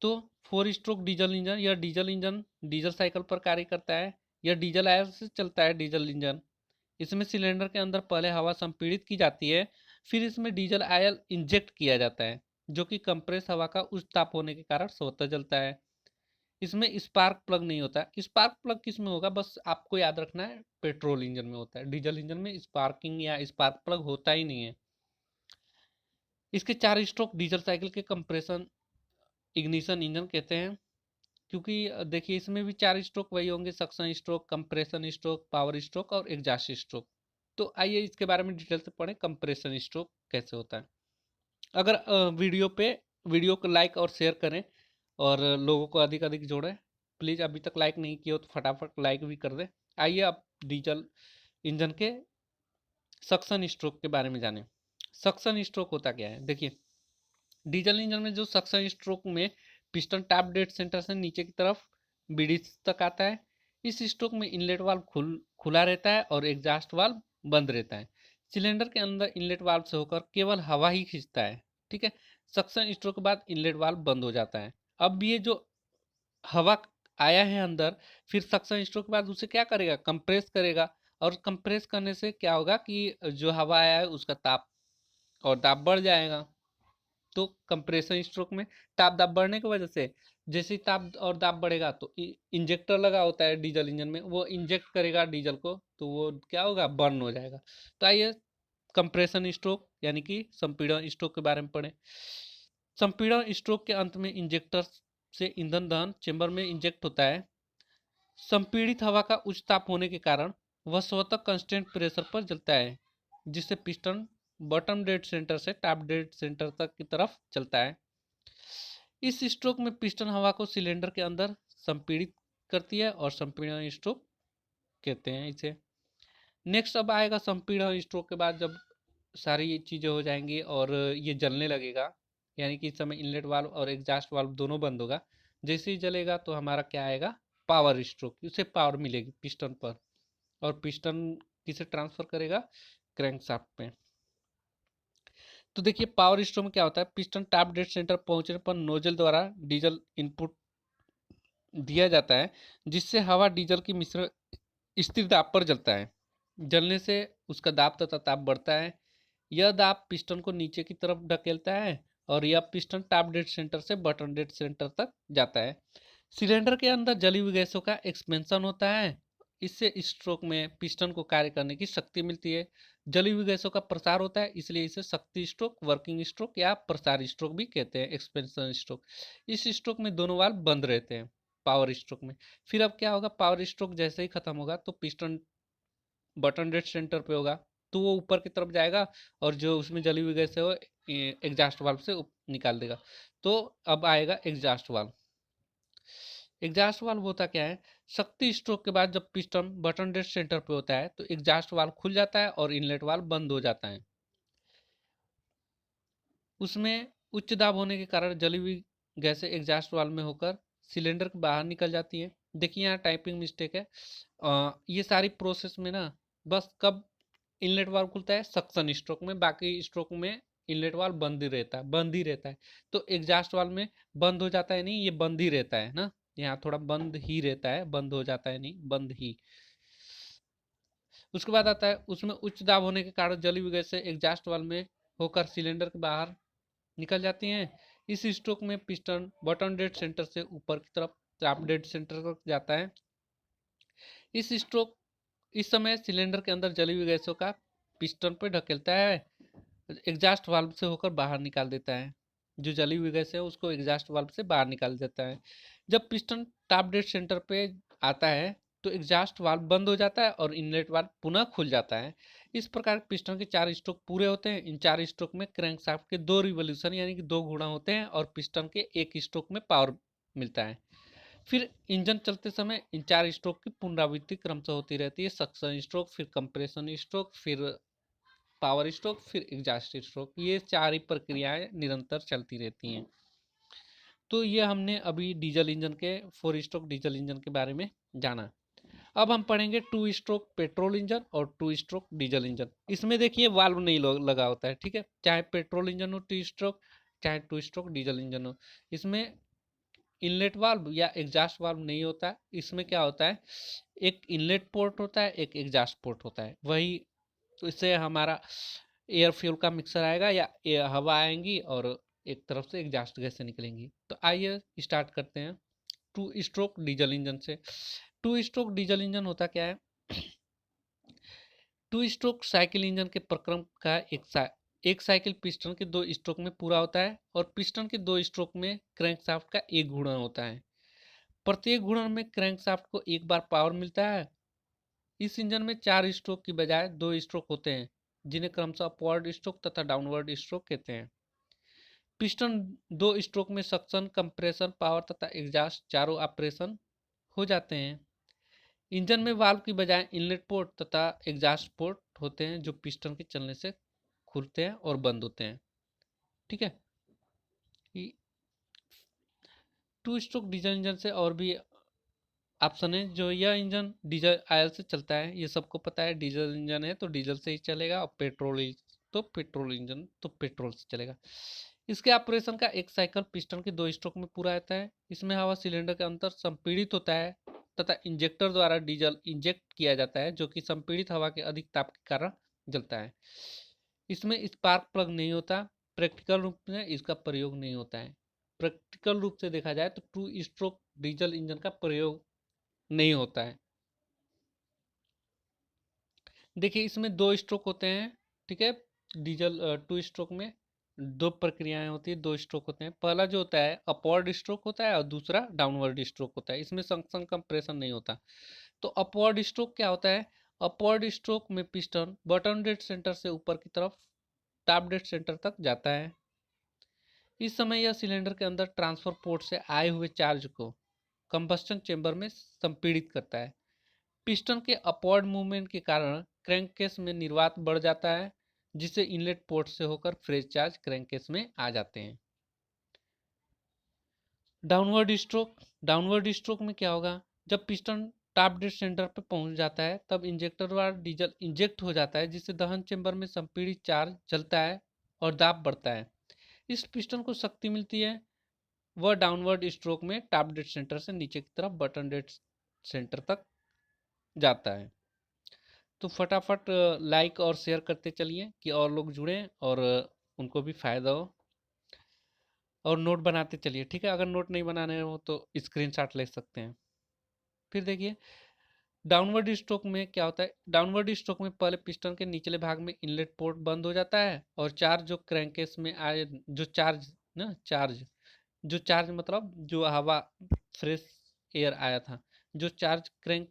तो 4 स्ट्रोक डीजल इंजन, यह डीजल इंजन डीजल साइकिल पर कार्य करता है। यह डीजल आयल से चलता है। डीजल इंजन, इसमें सिलेंडर के अंदर पहले हवा संपीड़ित की जाती है, फिर इसमें डीजल आयल इंजेक्ट किया जाता है, जो कि कंप्रेस हवा का उच्च ताप होने के कारण स्वतः जलता है। इसमें स्पार्क प्लग नहीं होता। स्पार्क प्लग किस में होगा, बस आपको याद रखना है, पेट्रोल इंजन में होता है। डीजल इंजन में स्पार्किंग या स्पार्क प्लग होता ही नहीं है। इसके 4 स्ट्रोक डीजल साइकिल के कंप्रेशन इग्निशन इंजन कहते हैं, क्योंकि देखिए इसमें भी 4 स्ट्रोक वही होंगे, suction stroke, compression stroke, power stroke और एग्जॉस्ट स्ट्रोक। तो आइए इसके बारे में डिटेल से पढ़ें, कंप्रेशन स्ट्रोक कैसे होता है। अगर वीडियो को लाइक और शेयर करें और लोगों को अधिक अधिक जोड़ें। प्लीज़ अभी तक लाइक नहीं किया हो तो फटाफट लाइक भी कर दें। आइए अब डीजल इंजन के सक्शन स्ट्रोक के बारे में जानें। सक्शन स्ट्रोक होता क्या है, देखिए डीजल इंजन में जो सक्शन स्ट्रोक में पिस्टन टॉप डेड सेंटर से नीचे की तरफ बीडीज तक आता है। इस स्ट्रोक में इनलेट वाल्व खुला रहता है और एग्जॉस्ट वाल्व बंद रहता है। सिलेंडर के अंदर इनलेट वाल्व से होकर केवल हवा ही खींचता है। ठीक है, सक्शन स्ट्रोक के बाद इनलेट वाल्व बंद हो जाता है। अब ये जो हवा आया है अंदर, फिर सक्शन स्ट्रोक के बाद उसे क्या करेगा, कंप्रेस करेगा। और कंप्रेस करने से क्या होगा कि जो हवा आया है उसका ताप और दाब बढ़ जाएगा। तो कंप्रेशन स्ट्रोक में ताप दाब बढ़ने की वजह से, जैसे ही ताप और दाब बढ़ेगा तो इंजेक्टर लगा होता है डीजल इंजन में, वो इंजेक्ट करेगा डीजल को, तो वो क्या होगा, बर्न हो जाएगा। तो आइए कंप्रेशन स्ट्रोक यानी कि संपीड़न स्ट्रोक के बारे में पढ़ें। संपीड़न स्ट्रोक के अंत में इंजेक्टर से ईंधन दहन चेंबर में इंजेक्ट होता है। संपीड़ित हवा का उच्च ताप होने के कारण वह स्वतः कांस्टेंट प्रेशर पर जलता है, जिससे पिस्टन बॉटम डेड सेंटर से टॉप डेड सेंटर तक की तरफ चलता है। इस स्ट्रोक में पिस्टन हवा को सिलेंडर के अंदर संपीड़ित करती है और संपीड़न स्ट्रोक कहते हैं इसे। नेक्स्ट अब आएगा संपीड़न स्ट्रोक के बाद जब सारी ये चीज़ें हो जाएंगी और ये जलने लगेगा, यानी कि इस समय इनलेट वाल्व और एग्जॉस्ट वाल्व दोनों बंद होगा। जैसे ही जलेगा तो हमारा क्या आएगा, पावर स्ट्रोक, उसे पावर मिलेगी पिस्टन पर और पिस्टन किसे ट्रांसफर करेगा, क्रैंकशाफ्ट पे। तो देखिए पावर स्ट्रोक में क्या होता है, पिस्टन टॉप डेड सेंटर पहुंचने पर नोजल द्वारा डीजल इनपुट दिया जाता है, जिससे हवा डीजल की मिश्रण स्थिर दाब पर जलता है। जलने से उसका दाब तथा ताप बढ़ता है। यह दाब पिस्टन को नीचे की तरफ ढकेलता है और यह पिस्टन टॉप डेड सेंटर से बॉटम डेड सेंटर तक जाता है। सिलेंडर के अंदर जली हुई गैसों का एक्सपेंशन होता है। इससे स्ट्रोक में पिस्टन को कार्य करने की शक्ति मिलती है। जली हुई गैसों का प्रसार होता है, इसलिए इसे शक्ति स्ट्रोक, वर्किंग स्ट्रोक या प्रसार स्ट्रोक भी कहते हैं, एक्सपेंशन स्ट्रोक। इस स्ट्रोक में दोनों वाल्व बंद रहते हैं पावर स्ट्रोक में। फिर अब क्या होगा, पावर स्ट्रोक जैसे ही खत्म होगा तो पिस्टन बटन डेड सेंटर पे होगा, तो वो ऊपर की तरफ जाएगा और जो उसमें जली हुई गैस है वो एग्जॉस्ट वाल्व से निकाल देगा। तो अब आएगा एग्जॉस्ट वाल्व। एग्जॉस्ट वाल्व होता क्या है, शक्ति स्ट्रोक के बाद जब पिस्टन बटन डेड सेंटर पे होता है तो एग्जॉस्ट वाल्व खुल जाता है और इनलेट वाल्व बंद हो जाता है। उसमें उच्च दाब होने के कारण जली हुई गैसें एग्जॉस्ट वाल्व में होकर सिलेंडर के बाहर निकल जाती है। देखिए यहाँ टाइपिंग मिस्टेक है। ये सारी प्रोसेस में ना, बस कब इनलेट वाल्व खुलता है, सक्शन स्ट्रोक में, बाकी स्ट्रोक में इनलेट वाल्व बंद ही रहता है। तो एग्जॉस्ट वाल्व में बंद हो जाता है नहीं, ये बंद ही रहता है ना, यहाँ थोड़ा बंद ही रहता है, बंद हो जाता है नहीं, बंद ही। उसके बाद आता है उसमें उच्च दाब होने के कारण जली हुई गैसें एग्जॉस्ट वाल्व में होकर सिलेंडर के बाहर निकल जाती हैं। इस स्ट्रोक में पिस्टन बॉटम डेड सेंटर से ऊपर की तरफ टॉप डेड सेंटर तक जाता है। इस समय सिलेंडर के अंदर जली हुई गैसों का पिस्टन पर ढकेलता है, एग्जॉस्ट वाल्व से होकर बाहर निकाल देता है। जो जली हुई गैस है उसको एग्जॉस्ट वाल्व से बाहर निकाल देता है। जब पिस्टन टॉप डेड सेंटर पे आता है तो एग्जॉस्ट वाल्व बंद हो जाता है और इनलेट वाल्व पुनः खुल जाता है। इस प्रकार पिस्टन के 4 स्ट्रोक पूरे होते हैं। इन 4 स्ट्रोक में क्रैंकशाफ्ट के 2 रिवोल्यूशन यानी कि 2 घुना होते हैं और पिस्टन के 1 स्ट्रोक में पावर मिलता है। फिर इंजन चलते समय इन 4 स्ट्रोक की पुनरावृत्ति क्रमशः होती रहती है। सक्शन स्ट्रोक, फिर कंप्रेशन स्ट्रोक, फिर पावर स्ट्रोक, फिर एग्जॉस्ट स्ट्रोक। ये 4 ही प्रक्रियाएं निरंतर चलती रहती हैं। तो ये हमने अभी डीजल इंजन के 4 स्ट्रोक डीजल इंजन के बारे में जाना। अब हम पढ़ेंगे 2 स्ट्रोक पेट्रोल इंजन और 2 स्ट्रोक डीजल इंजन। इसमें देखिए वाल्व नहीं लगा होता है, ठीक है, चाहे पेट्रोल इंजन हो 2 स्ट्रोक, चाहे 2 स्ट्रोक डीजल इंजन हो। इसमें इनलेट वाल्व या एग्जॉस्ट वाल्व नहीं होता है। इसमें क्या होता है, एक इनलेट पोर्ट होता है, एक एग्जॉस्ट पोर्ट होता है। वही तो इससे हमारा एयर फ्यूल का मिक्सर आएगा या हवा आएंगी और एक तरफ से एग्जॉस्ट गैस से निकलेंगी। तो आइए स्टार्ट करते हैं 2 स्ट्रोक डीजल इंजन से। 2 स्ट्रोक डीजल इंजन होता क्या है? 2 स्ट्रोक साइकिल इंजन के प्रक्रम का एक साइकिल पिस्टन के 2 स्ट्रोक में पूरा होता है और पिस्टन के 2 स्ट्रोक में क्रैंकशाफ्ट का एक घूर्णन होता है। प्रत्येक घूर्णन में क्रैंकशाफ्ट को एक बार पावर मिलता है। इस इंजन में 4 स्ट्रोक की बजाय 2 स्ट्रोक होते हैं, जिन्हें क्रमशः अपवर्ड स्ट्रोक तथा डाउनवर्ड स्ट्रोक कहते हैं। पिस्टन 2 स्ट्रोक में सक्शन, कंप्रेशन, पावर तथा एग्जॉस्ट चारों ऑपरेशन हो जाते हैं। इंजन में वाल्व की बजाय इनलेट पोर्ट तथा एग्जॉस्ट पोर्ट होते हैं जो पिस्टन के चलने से खुलते हैं और बंद होते हैं। ठीक है, 2 स्ट्रोक डीजल इंजन से और भी ऑप्शन है। जो यह इंजन डीजल ऑयल से चलता है, ये सबको पता है। डीजल इंजन है तो डीजल से ही चलेगा और पेट्रोल इंजन तो पेट्रोल से चलेगा। इसके ऑपरेशन का एक साइकिल पिस्टन के 2 स्ट्रोक में पूरा रहता है। इसमें हवा सिलेंडर के अंदर संपीड़ित होता है तथा इंजेक्टर द्वारा डीजल इंजेक्ट किया जाता है, जो कि संपीड़ित हवा के अधिक ताप के कारण जलता है। इसमें स्पार्क प्लग नहीं होता। प्रैक्टिकल रूप में इसका प्रयोग नहीं होता है। प्रैक्टिकल रूप से देखा जाए तो 2 स्ट्रोक डीजल इंजन का प्रयोग नहीं होता है। देखिए इसमें 2 स्ट्रोक होते हैं, ठीक है। डीजल 2 स्ट्रोक में 2 प्रक्रियाएं होती है, 2 स्ट्रोक होते हैं। पहला जो होता है अपवर्ड स्ट्रोक होता है और दूसरा डाउनवर्ड स्ट्रोक होता है। इसमें सक्शन कंप्रेशन नहीं होता। तो अपवर्ड स्ट्रोक क्या होता है? अपवर्ड स्ट्रोक में पिस्टन बॉटम डेड सेंटर से ऊपर की तरफ टॉप डेड सेंटर तक जाता है। इस समय यह सिलेंडर के अंदर ट्रांसफर पोर्ट से आए हुए चार्ज को कंबस्टन चेंबर में संपीड़ित करता है। पिस्टन के अपवर्ड मूवमेंट के कारण क्रैंककेस में निर्वात बढ़ जाता है, जिससे इनलेट पोर्ट से होकर फ्रेश चार्ज क्रैंककेस में आ जाते हैं। डाउनवर्ड स्ट्रोक में क्या होगा? जब पिस्टन टॉप डेड सेंटर पर पहुंच जाता है तब इंजेक्टर द्वारा डीजल इंजेक्ट हो जाता है, जिससे दहन चेंबर में संपीड़ित चार्ज जलता है और दाब बढ़ता है। इस पिस्टन को शक्ति मिलती है। वह डाउनवर्ड स्ट्रोक में टॉप डेड सेंटर से नीचे की तरफ बटन डेड सेंटर तक जाता है। तो फटाफट लाइक और शेयर करते चलिए कि और लोग जुड़ें और उनको भी फायदा हो। और नोट बनाते चलिए, ठीक है। अगर नोट नहीं बनाने हो तो स्क्रीनशॉट ले सकते हैं। फिर देखिए डाउनवर्ड स्ट्रोक में क्या होता है। डाउनवर्ड स्ट्रोक में पहले पिस्टन के निचले भाग में इनलेट पोर्ट बंद हो जाता है और चार्ज जो क्रैंकेस में आए, जो चार्ज मतलब जो हवा फ्रेश एयर आया था, जो चार्ज क्रैंक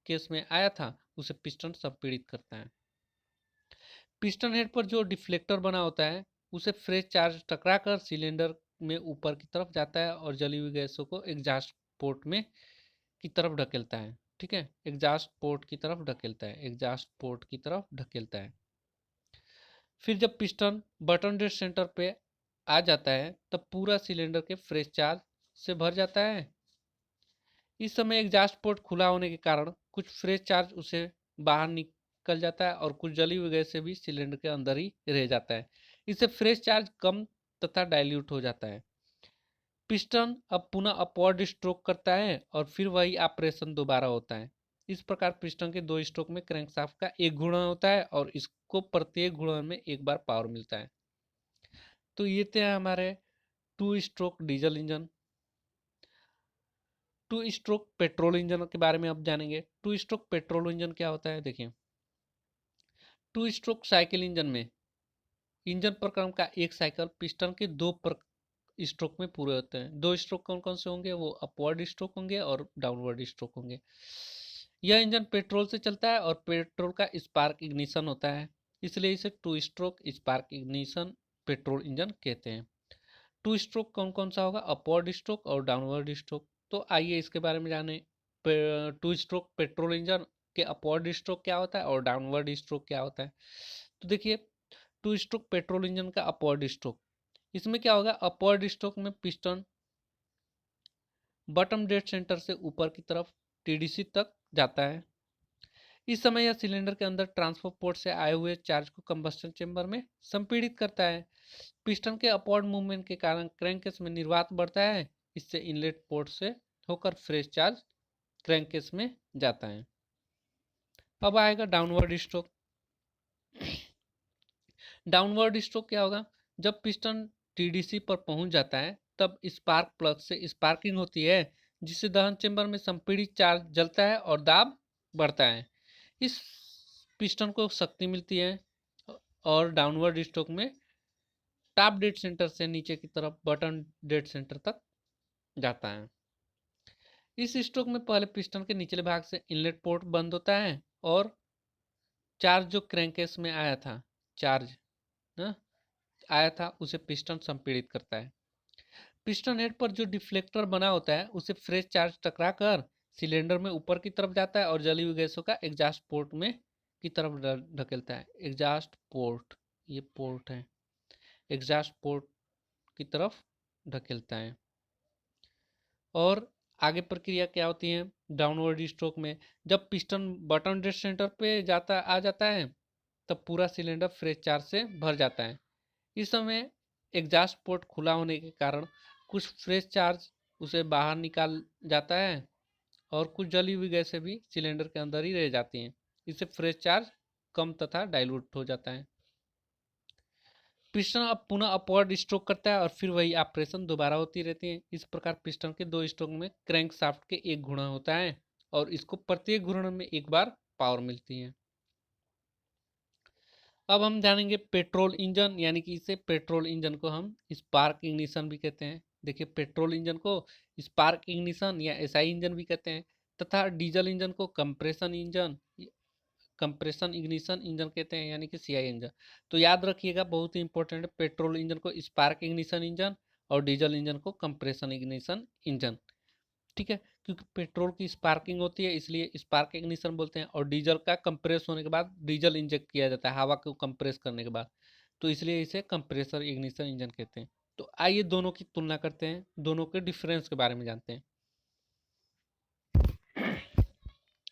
केस में आया था उसे पिस्टन संपीड़ित करता है। पिस्टन हेड पर जो डिफ्लेक्टर बना होता है उसे फ्रेश चार्ज टकराकर सिलेंडर में ऊपर की तरफ जाता है और जली हुई गैसों को एग्जॉस्ट पोर्ट में की तरफ ढकेलता है। ठीक है, एग्जॉस्ट पोर्ट की तरफ ढकेलता है, एग्जॉस्ट पोर्ट की तरफ ढकेलता है। फिर जब पिस्टन बटन डेड सेंटर पे आ जाता है तब पूरा सिलेंडर के फ्रेश चार्ज से भर जाता है। इस समय एग्जॉस्ट पोर्ट खुला होने के कारण कुछ फ्रेश चार्ज उसे बाहर निकल जाता है और कुछ जली हुई गैस से भी सिलेंडर के अंदर ही रह जाता है। इससे फ्रेश चार्ज कम तथा डाइल्यूट हो जाता है। पिस्टन अब पुनः अपवर्ड स्ट्रोक करता है और फिर वही ऑपरेशन दोबारा होता है। इस प्रकार पिस्टन के 2 स्ट्रोक में क्रैंकशाफ्ट का एक घूर्णन होता है और इसको प्रत्येक घूर्णन में एक बार पावर मिलता है। तो ये थे हमारे 2 stroke diesel engine. 2 stroke petrol engine के बारे में अब जानेंगे। 2 स्ट्रोक पेट्रोल इंजन क्या होता है? देखिए 2 स्ट्रोक साइकिल इंजन में इंजन प्रक्रम का एक साइकिल पिस्टन के 2 स्ट्रोक में पूरे होते हैं। 2 स्ट्रोक कौन कौन से होंगे, वो अपवर्ड स्ट्रोक होंगे और डाउनवर्ड स्ट्रोक होंगे। यह इंजन पेट्रोल से चलता है और पेट्रोल का स्पार्क इग्निशन होता है, इसलिए इसे 2 stroke spark ignition petrol engine कहते हैं। 2 स्ट्रोक कौन कौन सा होगा, अपवर्ड स्ट्रोक और डाउनवर्ड स्ट्रोक। तो आइए इसके बारे में जाने। 2 स्ट्रोक पेट्रोल इंजन के अपवर्ड स्ट्रोक क्या होता है और डाउनवर्ड स्ट्रोक क्या होता है। तो देखिए 2 स्ट्रोक पेट्रोल इंजन का अपवर्ड स्ट्रोक, इसमें क्या होगा, अपवर्ड स्ट्रोक में पिस्टन बॉटम डेड सेंटर से ऊपर की तरफ टीडीसी तक जाता है। इस समय यह सिलेंडर के अंदर ट्रांसफर पोर्ट से आए हुए चार्ज को कंबस्टन चेंबर में संपीड़ित करता है। पिस्टन के अपवर्ड मूवमेंट के कारण क्रैंककेस में निर्वात बढ़ता है, इससे इनलेट पोर्ट से होकर फ्रेश चार्ज क्रैंककेस में जाता है। अब आएगा डाउनवर्ड स्ट्रोक। डाउनवर्ड स्ट्रोक क्या होगा, जब पिस्टन टीडीसी पर पहुंच जाता है तब स्पार्क प्लग से स्पार्किंग होती है, जिससे दहन चेंबर में संपीड़ित चार्ज जलता है और दाब बढ़ता है। इस पिस्टन को शक्ति मिलती है और डाउनवर्ड स्ट्रोक में टॉप डेड सेंटर से नीचे की तरफ बटन डेड सेंटर तक जाता है। इस स्ट्रोक में पहले पिस्टन के निचले भाग से इनलेट पोर्ट बंद होता है और चार्ज जो क्रैंकेस में आया था, चार्ज आया था उसे पिस्टन संपीड़ित करता है। पिस्टन हेड पर जो डिफ्लेक्टर बना होता है उसे फ्रेश चार्ज टकरा कर सिलेंडर में ऊपर की तरफ जाता है और जली हुई गैसों का एग्जॉस्ट पोर्ट में की तरफ ढकेलता है। एग्जॉस्ट पोर्ट, ये पोर्ट है, एग्जॉस्ट पोर्ट की तरफ ढकेलता है। और आगे प्रक्रिया क्या होती है डाउनवर्ड स्ट्रोक में, जब पिस्टन बटन डेड सेंटर पे आ जाता है तब पूरा सिलेंडर फ्रेश चार्ज से भर जाता है। इस समय एग्जॉस्ट पोर्ट खुला होने के कारण कुछ फ्रेश चार्ज उसे बाहर निकाल जाता है और कुछ जली हुई गैसें भी सिलेंडर के अंदर ही रह जाती हैं। इससे फ्रेश चार्ज कम तथा डाइल्यूट हो जाता है। पिस्टन अब पुनः अपवर्ड स्ट्रोक करता है और फिर वही ऑपरेशन दोबारा होती रहती है। इस प्रकार पिस्टन के 2 स्ट्रोक में क्रैंक शाफ्ट के एक घूर्णन होता है और इसको प्रत्येक घूर्णन में एक बार पावर मिलती है। अब हम जानेंगे पेट्रोल इंजन, यानी कि इसे पेट्रोल इंजन को हम स्पार्क इग्निशन भी कहते हैं। देखिए पेट्रोल इंजन को स्पार्क इग्निशन या एसआई इंजन भी कहते हैं तथा डीजल इंजन को कंप्रेशन इग्निशन इंजन कहते हैं, यानी कि सीआई इंजन। तो याद रखिएगा, बहुत ही इंपॉर्टेंट है, पेट्रोल इंजन को स्पार्क इग्निशन इंजन और डीजल इंजन को कंप्रेशन इग्निशन इंजन। ठीक है, क्योंकि पेट्रोल की स्पार्किंग होती है इसलिए स्पार्क इग्निशन बोलते हैं, और डीजल का कंप्रेस होने के बाद डीजल इंजेक्ट किया जाता है हवा को कंप्रेस करने के बाद, तो इसलिए इसे कंप्रेसर इग्निशन इंजन कहते हैं। तो आइए दोनों की तुलना करते हैं, दोनों के डिफरेंस के बारे में जानते हैं।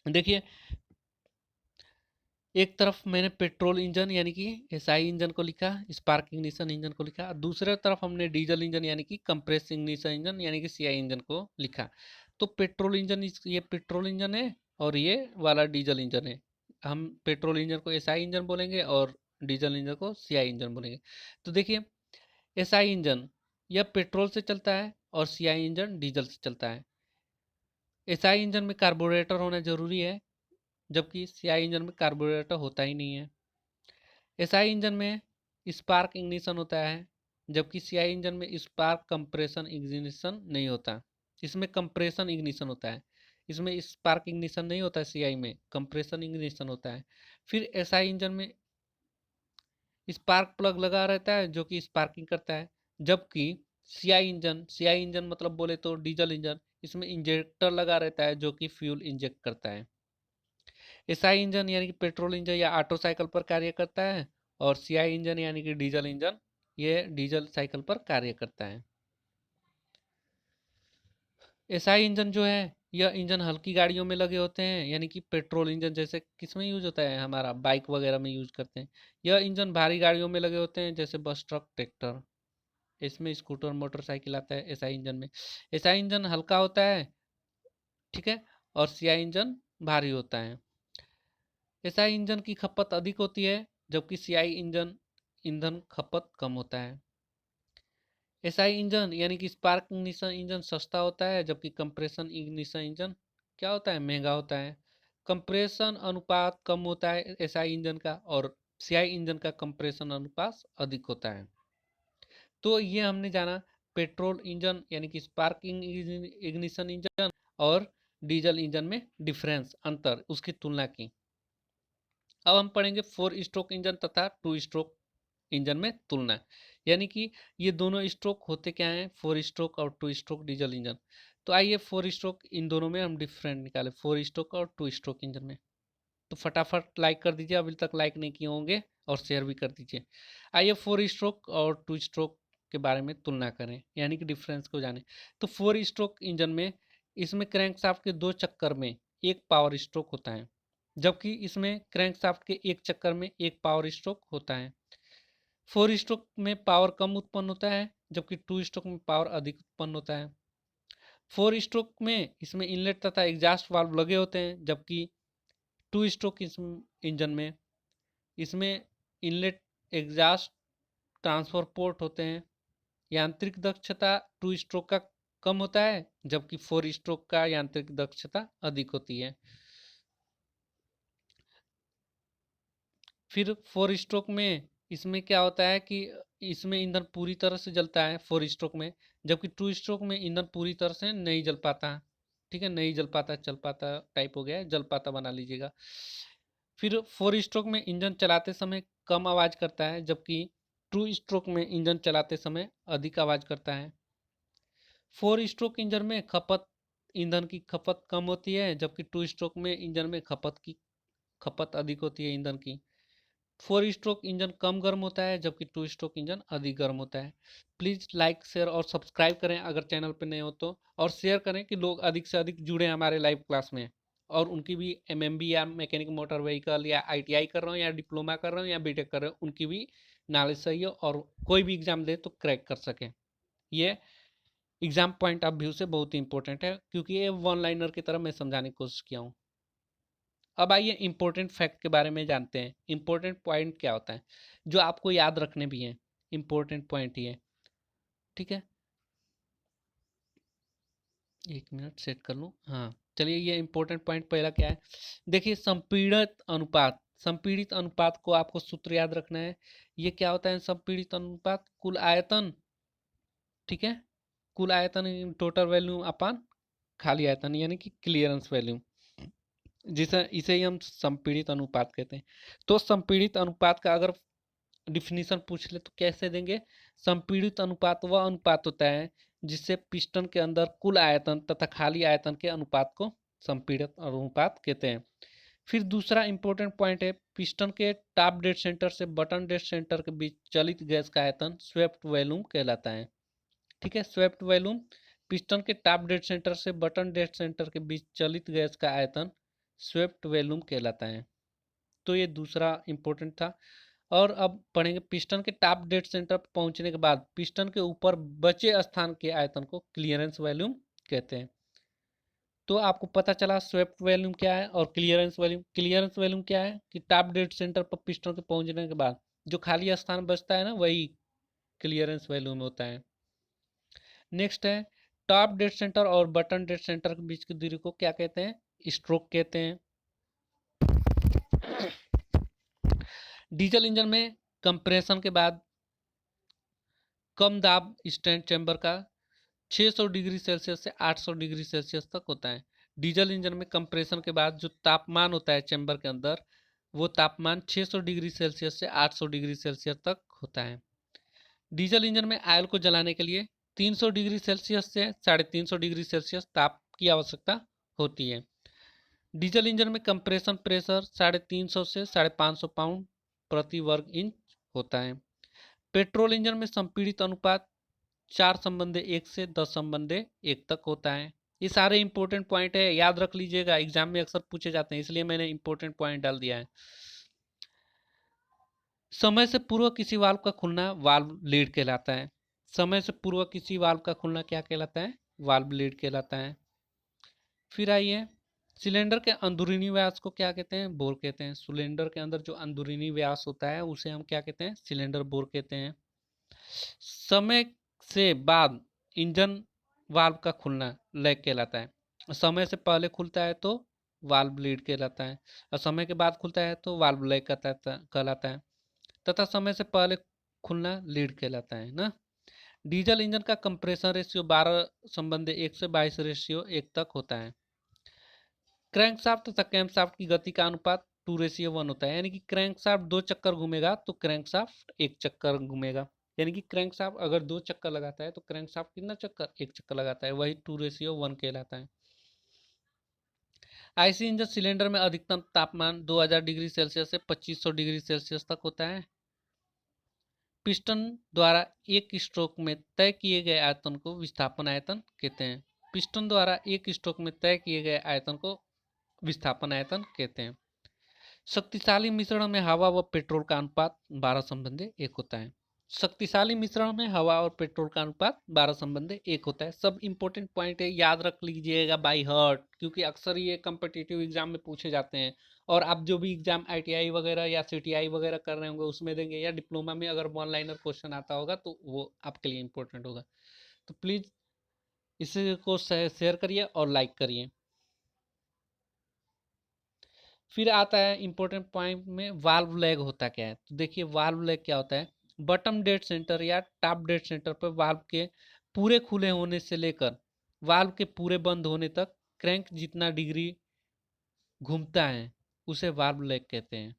देखिए एक तरफ मैंने पेट्रोल इंजन यानी कि एसआई इंजन को लिखा, स्पार्क इग्निशन इंजन को लिखा, दूसरे तरफ हमने डीजल इंजन यानी कि कंप्रेस इग्निशन इंजन यानी कि सीआई इंजन को लिखा। तो पेट्रोल इंजन ये पेट्रोल इंजन है और ये वाला डीजल इंजन है। हम पेट्रोल इंजन को एसआई इंजन बोलेंगे और डीजल इंजन को सीआई इंजन बोलेंगे। तो देखिए एसआई इंजन यह पेट्रोल से चलता है और सीआई इंजन डीजल से चलता है। एसआई इंजन में कार्बोरेटर होना जरूरी है, जबकि सीआई इंजन में कार्बोरेटर होता ही नहीं है। एसआई इंजन में स्पार्क इग्निशन होता है, जबकि सीआई इंजन में स्पार्क कंप्रेशन इग्निशन नहीं होता। इसमें कंप्रेशन इग्निशन होता है, इसमें स्पार्क इग्निशन नहीं होता है, सीआई में कंप्रेशन इग्निशन होता है। फिर एसआई इंजन में स्पार्क प्लग लगा रहता है जो कि स्पार्किंग करता है, जबकि सीआई इंजन मतलब बोले तो डीजल इंजन, इसमें इंजेक्टर लगा रहता है जो कि फ्यूल इंजेक्ट करता है। एसआई इंजन यानी कि पेट्रोल इंजन या ऑटो साइकिल पर कार्य करता है और सीआई इंजन यानी कि डीजल इंजन ये डीजल साइकिल पर कार्य करता है। एसआई इंजन जो है यह इंजन हल्की गाड़ियों में लगे होते हैं, यानी कि पेट्रोल इंजन जैसे किस में यूज होता है, हमारा बाइक वगैरह में यूज करते हैं। यह इंजन भारी गाड़ियों में लगे होते हैं जैसे बस ट्रक ट्रैक्टर, इसमें स्कूटर मोटरसाइकिल आता है एसआई इंजन में। एसआई इंजन हल्का होता है, ठीक है, और सीआई इंजन भारी होता है। एसआई इंजन की खपत अधिक होती है जबकि सीआई इंजन ईंधन खपत कम होता है। एसआई इंजन यानी कि स्पार्क इग्निशन इंजन सस्ता होता है, जबकि कंप्रेशन इग्निशन इंजन क्या होता है, महंगा होता है। कंप्रेशन अनुपात कम होता है एसआई इंजन का और सीआई इंजन का कंप्रेशन अनुपात अधिक होता है। तो ये हमने जाना पेट्रोल इंजन यानी कि स्पार्किंग इग्निशन इंजन और डीजल इंजन में डिफरेंस, अंतर, उसकी तुलना की। अब हम पढ़ेंगे 4 स्ट्रोक इंजन तथा 2 स्ट्रोक इंजन में तुलना, यानी कि ये दोनों स्ट्रोक होते क्या हैं, 4 स्ट्रोक और 2 स्ट्रोक डीजल इंजन। तो आइए 4 स्ट्रोक इन दोनों में हम डिफरेंट निकालें, 4 स्ट्रोक और 2 स्ट्रोक इंजन में। तो फटाफट लाइक कर दीजिए, अभी तक लाइक नहीं किए होंगे, और शेयर भी कर दीजिए। आइए 4 स्ट्रोक और 2 स्ट्रोक के बारे में तुलना करें, यानी कि डिफरेंस को जाने। तो 4 स्ट्रोक इंजन में इसमें क्रैंकशाफ्ट के 2 चक्कर में एक पावर स्ट्रोक होता है, जबकि इसमें क्रैंकशाफ्ट के एक चक्कर में एक पावर स्ट्रोक होता है। 4 स्ट्रोक में पावर कम उत्पन्न होता है, जबकि 2 स्ट्रोक में पावर अधिक उत्पन्न होता है। 4 स्ट्रोक में इसमें इनलेट तथा एग्जॉस्ट वाल्व लगे होते हैं, जबकि 2 स्ट्रोक इंजन में इसमें इनलेट एग्जॉस्ट ट्रांसफर पोर्ट होते हैं। यांत्रिक दक्षता 2 स्ट्रोक का कम होता है, जबकि 4 स्ट्रोक का यांत्रिक दक्षता अधिक होती है। फिर 4 स्ट्रोक में इसमें क्या होता है कि इसमें ईंधन पूरी तरह से जलता है 4 स्ट्रोक में, जबकि 2 स्ट्रोक में ईंधन पूरी तरह से नहीं जल पाता। ठीक है, नहीं जल पाता, चल पाता टाइप हो गया है, जल पाता बना लीजिएगा। फिर 4 स्ट्रोक में इंजन चलाते समय कम आवाज करता है, जबकि 2 स्ट्रोक में इंजन चलाते समय अधिक आवाज करता है। 4 स्ट्रोक इंजन में ईंधन की खपत कम होती है, जबकि 2 स्ट्रोक में इंजन में खपत अधिक होती है ईंधन की। 4 स्ट्रोक इंजन कम गर्म होता है, जबकि 2 स्ट्रोक इंजन अधिक गर्म होता है। प्लीज़ लाइक, शेयर और सब्सक्राइब करें अगर चैनल पर नए हो तो, और शेयर करें कि लोग अधिक से अधिक जुड़े हमारे लाइव क्लास में, और उनकी भी एमएमबी या मैकेनिक मोटर व्हीकल या आईटीआई कर रहे हो या डिप्लोमा कर रहे हो या बीटेक कर रहे हो, उनकी भी नॉलेज सही हो और कोई भी एग्जाम दे तो क्रैक कर सकें। ये एग्जाम पॉइंट ऑफ व्यू से बहुत ही इंपॉर्टेंट है, क्योंकि ये वन लाइनर की तरह मैं समझाने की कोशिश किया हूँ। अब आइए इंपॉर्टेंट फैक्ट के बारे में जानते हैं। इंपॉर्टेंट पॉइंट क्या होता है, जो आपको याद रखने भी हैं। इंपॉर्टेंट पॉइंट ये, ठीक है, एक मिनट सेट कर लूँ। हाँ चलिए, ये इंपॉर्टेंट पॉइंट पहला क्या है, देखिए संपीड़ित अनुपात। संपीड़ित अनुपात को आपको सूत्र याद रखना है। ये क्या होता है संपीड़ित अनुपात, कुल आयतन, ठीक है, कुल आयतन टोटल वैल्यूम अपान खाली आयतन, यानी कि क्लियरेंस वैल्यूम, जिसे इसे ही हम संपीड़ित अनुपात कहते हैं। तो संपीड़ित अनुपात का अगर डिफिनीशन पूछ ले तो कैसे देंगे, संपीड़ित अनुपात वह अनुपात होता है जिससे पिस्टन के अंदर कुल आयतन तथा खाली आयतन के अनुपात को संपीड़ित अनुपात कहते हैं। फिर दूसरा इंपॉर्टेंट पॉइंट है, पिस्टन के टॉप डेड सेंटर से बटन डेड सेंटर के बीच चलित गैस का आयतन स्वेप्ट वॉल्यूम कहलाता है। ठीक है, स्वेप्ट वॉल्यूम, पिस्टन के टॉप डेड सेंटर से बटन डेड सेंटर के बीच चलित गैस का आयतन स्वेप्ट वॉल्यूम कहलाता है। तो ये दूसरा इंपॉर्टेंट था। और अब पढ़ेंगे पिस्टन के टॉप डेड सेंटर पर पहुंचने के बाद पिस्टन के ऊपर बचे स्थान के आयतन को क्लियरेंस वॉल्यूम कहते हैं। तो आपको पता चला स्वेप्ट वॉल्यूम क्या है और क्लियरेंस वॉल्यूम। क्लियरेंस वॉल्यूम क्या है कि टॉप डेड सेंटर पर पिस्टन के पहुंचने के बाद जो खाली स्थान बचता है ना, वही क्लियरेंस वॉल्यूम होता है। नेक्स्ट है, टॉप डेड सेंटर और बटन डेड सेंटर के बीच की दूरी को क्या कहते हैं, स्ट्रोक कहते हैं। डीजल इंजन में कंप्रेशन के बाद कम दाब स्टैंड चैम्बर का 600 डिग्री सेल्सियस से 800 डिग्री सेल्सियस तक होता है। डीजल इंजन में कंप्रेशन के बाद जो तापमान होता है चैम्बर के अंदर, वो तापमान 600 डिग्री सेल्सियस से 800 डिग्री सेल्सियस तक होता है। डीजल इंजन में ऑयल को जलाने के लिए 300 डिग्री सेल्सियस से 350 डिग्री सेल्सियस ताप की आवश्यकता होती है। डीजल इंजन में कंप्रेशन प्रेशर 350 से 550 पाउंड प्रति वर्ग इंच होता है। पेट्रोल इंजन में संपीड़ित अनुपात 4:1 से 10:1 तक होता है। ये सारे इंपॉर्टेंट पॉइंट है, याद रख लीजिएगा, एग्जाम में अक्सर पूछे जाते हैं, इसलिए मैंने इंपॉर्टेंट पॉइंट डाल दिया है। समय से पूर्व किसी वाल्व का खुलना वाल्व लीड कहलाता है। समय से पूर्व किसी वाल्व का खुलना क्या कहलाता है, वाल्व लीड कहलाता है। फिर आइए, सिलेंडर के अंदरूनी व्यास को क्या कहते हैं, बोर कहते हैं। सिलेंडर के अंदर जो अंदरूनी व्यास होता है उसे हम क्या कहते हैं, सिलेंडर बोर कहते हैं। समय से बाद इंजन वाल्व का खुलना लैग कहलाता है। समय से पहले खुलता है तो वाल्व लीड कहलाता है, और समय के बाद खुलता है तो वाल्व लैग कहलाता है, तथा समय से पहले खुलना लीड कहलाता है ना। डीजल इंजन का कंप्रेशन रेशियो 12:1/22 तक होता है। क्रैंकशाफ्ट तथा कैमशाफ्ट की गति का अनुपात 2:1 होता है, यानी कि क्रैंकशाफ्ट 2 चक्कर घूमेगा तो क्रैंकशाफ्ट 1 चक्कर घूमेगा, यानी कि क्रैंकशाफ्ट अगर 2 चक्कर लगाता है तो क्रैंकशाफ्ट कितना चक्कर, 1 चक्कर लगाता है, वही 2:1 कहलाता है। आईसी इंजन सिलेंडर में अधिकतम तापमान 2000 डिग्री सेल्सियस से 2500 डिग्री सेल्सियस तक होता है। पिस्टन द्वारा एक स्ट्रोक में तय किए गए आयतन को विस्थापन आयतन कहते हैं। पिस्टन द्वारा एक स्ट्रोक में तय किए गए आयतन को विस्थापन आयतन कहते हैं। शक्तिशाली मिश्रण में हवा व पेट्रोल का अनुपात 12:1 होता है। शक्तिशाली मिश्रण में हवा और पेट्रोल का अनुपात 12:1 होता है। सब इंपॉर्टेंट पॉइंट है, याद रख लीजिएगा बाई हार्ट, क्योंकि अक्सर ये कम्पिटिटिव एग्जाम में पूछे जाते हैं। और आप जो भी एग्जाम आईटीआई वगैरह या सीटीआई वगैरह कर रहे होंगे उसमें देंगे, या डिप्लोमा में अगर वन लाइनर क्वेश्चन आता होगा तो वो आपके लिए इंपॉर्टेंट होगा। तो प्लीज इसे को शेयर करिए और लाइक करिए। फिर आता है इंपॉर्टेंट पॉइंट में, वाल्व लैग होता क्या है। तो देखिए वाल्व लैग क्या होता है। बॉटम डेड सेंटर या टॉप डेड सेंटर पर वाल्व के पूरे खुले होने से लेकर वाल्व के पूरे बंद होने तक क्रैंक जितना डिग्री घूमता है उसे वाल्व लैग कहते हैं।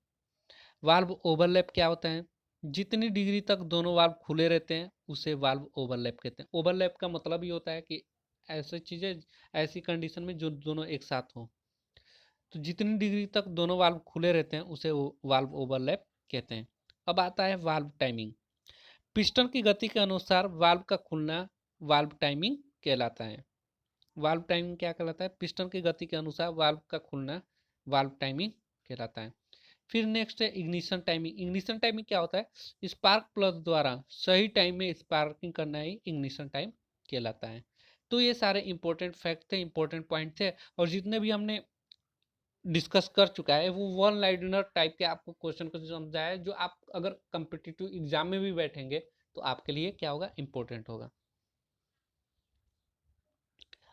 वाल्व ओवरलैप क्या होता है। जितनी डिग्री तक दोनों वाल्व खुले रहते हैं उसे वाल्व ओवरलैप कहते हैं। ओवरलैप का मतलब ये होता है कि ऐसी चीजें, ऐसी कंडीशन में जो दोनों एक साथ हों। तो जितनी डिग्री तक दोनों वाल्व खुले रहते हैं उसे वाल्व ओवरलैप कहते हैं। अब आता है वाल्व टाइमिंग। पिस्टन की गति के अनुसार वाल्व का खुलना वाल्व टाइमिंग कहलाता है। वाल्व टाइमिंग क्या कहलाता है। पिस्टन की गति के अनुसार वाल्व का खुलना वाल्व टाइमिंग कहलाता है। फिर नेक्स्ट है इग्निशन टाइमिंग। इग्निशन टाइमिंग क्या होता है। स्पार्क प्लग द्वारा सही टाइम में स्पार्किंग करना ही इग्निशन टाइम कहलाता है। तो ये सारे इंपॉर्टेंट फैक्ट थे, इंपॉर्टेंट पॉइंट थे, और जितने भी हमने डिस्कस कर चुका है वो वन लाइनर टाइप के आपको क्वेश्चन को समझाया है, जो आप अगर कम्पिटिटिव एग्जाम में भी बैठेंगे तो आपके लिए क्या होगा, इंपॉर्टेंट होगा।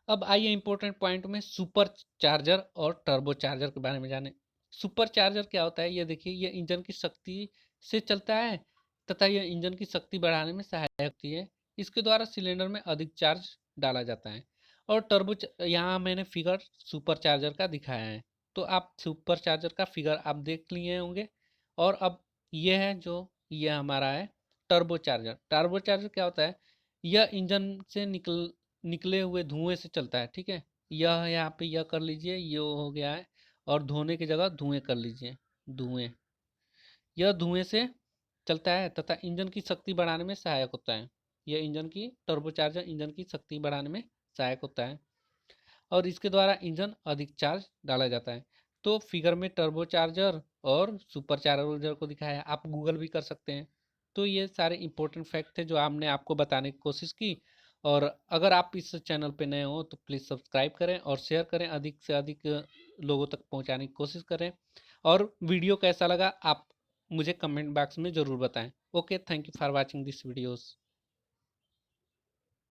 अब आइए इंपॉर्टेंट पॉइंट में सुपर चार्जर और टर्बो चार्जर के बारे में जाने। सुपर चार्जर क्या होता है। ये देखिए, ये इंजन की शक्ति से चलता है तथा यह इंजन की शक्ति बढ़ाने में सहायक होती है। इसके द्वारा सिलेंडर में अधिक चार्ज डाला जाता है। और टर्बो, यहाँ मैंने फिगर सुपर चार्जर का दिखाया है, तो आप सुपर चार्जर का फिगर आप देख लिए होंगे। और अब ये है जो ये हमारा है टर्बो चार्जर। टर्बो चार्जर क्या होता है। यह इंजन से निकले हुए धुएं से चलता है, ठीक है। यह यहाँ पे यह कर लीजिए, ये हो गया है, और धोने की जगह धुएं कर लीजिए, धुएं। यह धुएं से चलता है तथा इंजन की शक्ति बढ़ाने में सहायक होता है। यह इंजन की टर्बोचार्जर इंजन की शक्ति बढ़ाने में सहायक होता है, और इसके द्वारा इंजन अधिक चार्ज डाला जाता है। तो फिगर में टर्बो चार्जर और सुपर चार्जर को दिखाया है, आप गूगल भी कर सकते हैं। तो ये सारे इंपॉर्टेंट फैक्ट थे जो हमने आपको बताने की कोशिश की। और अगर आप इस चैनल पे नए हो तो प्लीज़ सब्सक्राइब करें और शेयर करें, अधिक से अधिक लोगों तक पहुंचाने की कोशिश करें। और वीडियो कैसा लगा आप मुझे कमेंट बॉक्स में ज़रूर बताएं। Okay, thank you for watching this videos.